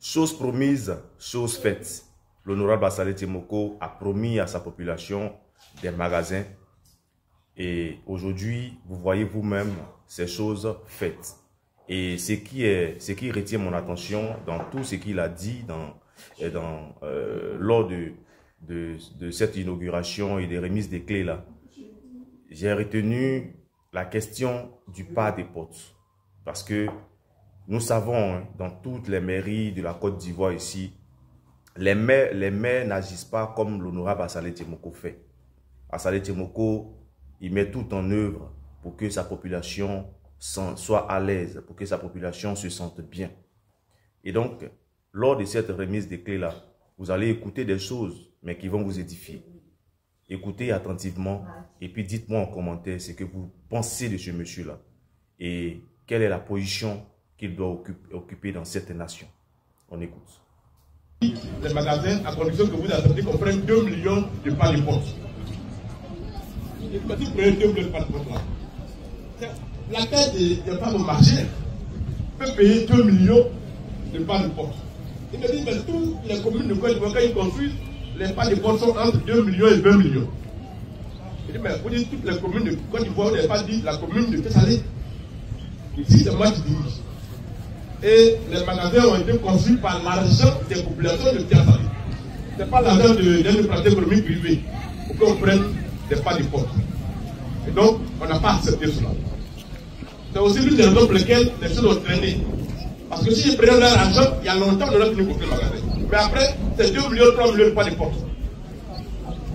Chose promise, chose faite. L'honorable Assalé Tchemoko a promis à sa population des magasins. Et aujourd'hui, vous voyez vous-même ces choses faites. Et ce qui retient mon attention dans tout ce qu'il a dit lors de cette inauguration et des remises des clés là, j'ai retenu la question du pas des portes. Parce que nous savons, hein, dans toutes les mairies de la Côte d'Ivoire ici, les maires n'agissent pas comme l'honorable Assalé Tchemoko fait. Assalé Tchemoko, il met tout en œuvre pour que sa population soit à l'aise, pour que sa population se sente bien. Et donc, lors de cette remise des clés-là, vous allez écouter des choses, mais qui vont vous édifier. Écoutez attentivement et puis dites-moi en commentaire ce que vous pensez de ce monsieur-là et quelle est la position qu'il doit occuper dans cette nation. On écoute. Les magasins, à condition que vous acceptez qu'on prenne 2 millions de pas de porte. Quand vous prenez 2 millions de pas de porte là, la tête des femmes au marché peut payer 2 millions de pas de porte. Il me dit, mais toutes les communes de Côte d'Ivoire, quand ils construisent, les pas de porte sont entre 2 millions et 20 millions. Il dit, mais vous dites toutes les communes de Côte d'Ivoire, vous n'avez pas dit la commune de Tessalé. Ici, c'est moi qui dirige. Et les magasins ont été construits par l'argent des populations de Tessalé. Ce n'est pas l'argent d'un opérateur économique privé pour qu'on prenne des pas de porte. Et donc, on n'a pas accepté cela. C'est aussi l'une des raisons pour lesquelles les choses ont traîné. Parce que si ils prenaient leur argent, il y a longtemps, on aurait fini pour le magasin. Mais après, c'est 2 millions, 3 millions de pas de porte.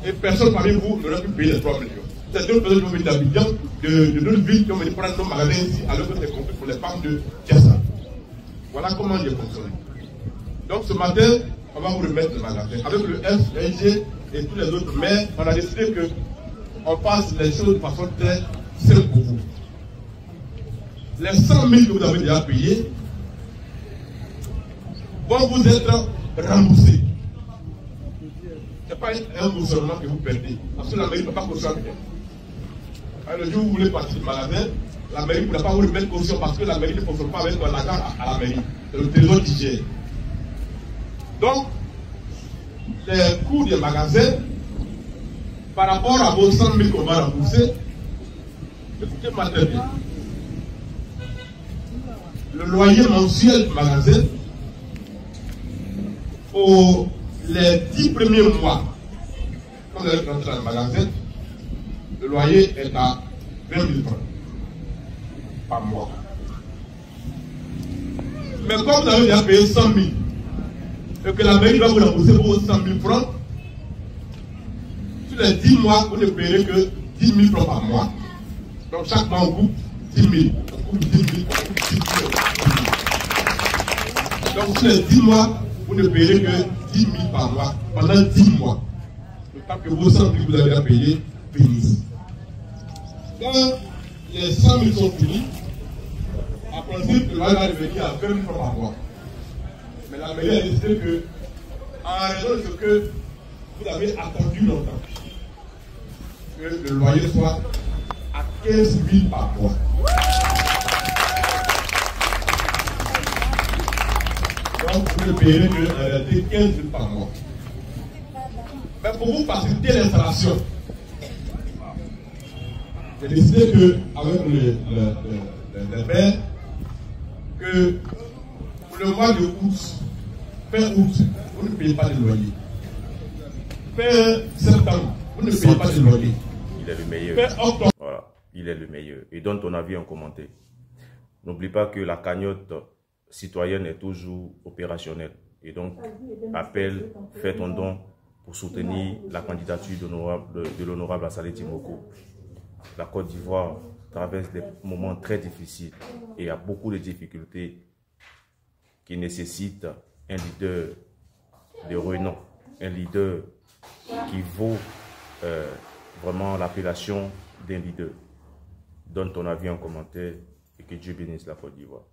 Et personne parmi vous n'aurait pu payer les 3 millions. C'est deux personnes qui ont venu d'Abidjan, de d'autres villes qui ont venu prendre nos magasins ici, alors que c'est compris pour les femmes de Tiassa. Voilà comment il est fonctionné. Donc ce matin, on va vous remettre le magasin. Avec le FNG et tous les autres maires, on a décidé qu'on fasse les choses de façon très simple pour vous. Les 100 000 que vous avez déjà payés vont vous être remboursés. Ce n'est pas un remboursement que vous perdez. Parce que la mairie ne peut pas construire rien. Le jour où vous voulez partir du magasin, la mairie ne pourra pas vous remettre caution parce que la mairie ne fonctionne pas avec l'argent à la mairie. C'est le trésor qui gère. Donc, les coûts des magasins, par rapport à vos 100 000 qu'on va rembourser, écoutez-moi très bien. Le loyer mensuel du magasin, pour les 10 premiers mois, quand vous allez rentrer dans le magasin, le loyer est à 20 000 francs par mois. Mais comme vous avez déjà payé 100 000 et que la mairie va vous rembourser pour 100 000 francs, sur les 10 mois, vous ne payerez que 10 000 francs par mois. Donc chaque mois, on coupe 10 000. On coupe 10 000, on coupe 10 000. Donc sur les 10 mois, vous ne payerez que 10 000 par mois pendant 10 mois. Le temps que vos 100 000 que vous avez à payer finissent. Quand les 100 000 sont finis, en principe, le loyer va devenir à 20 000 francs par mois. Mais la mairie a décidé que, en raison de ce que vous avez attendu longtemps, que le loyer soit à 15 000 par mois. Donc, vous ne payerez que 15 000 par mois. Mais pour vous faciliter l'installation, j'ai décidé qu'avec les maires, que pour le mois de août, fin août, vous ne payez pas de loyer. Fin septembre, vous ne payez pas de loyer. Il est le meilleur. Fin octobre. Voilà, il est le meilleur. Et donne ton avis en commentaire. N'oublie pas que la cagnotte citoyenne est toujours opérationnelle. Et donc, appelle, fais ton don pour soutenir la candidature de l'honorable Assalé Tchemoko. La Côte d'Ivoire traverse des moments très difficiles et il y a beaucoup de difficultés qui nécessitent un leader de renom, un leader qui vaut vraiment l'appellation d'un leader. Donne ton avis en commentaire et que Dieu bénisse la Côte d'Ivoire.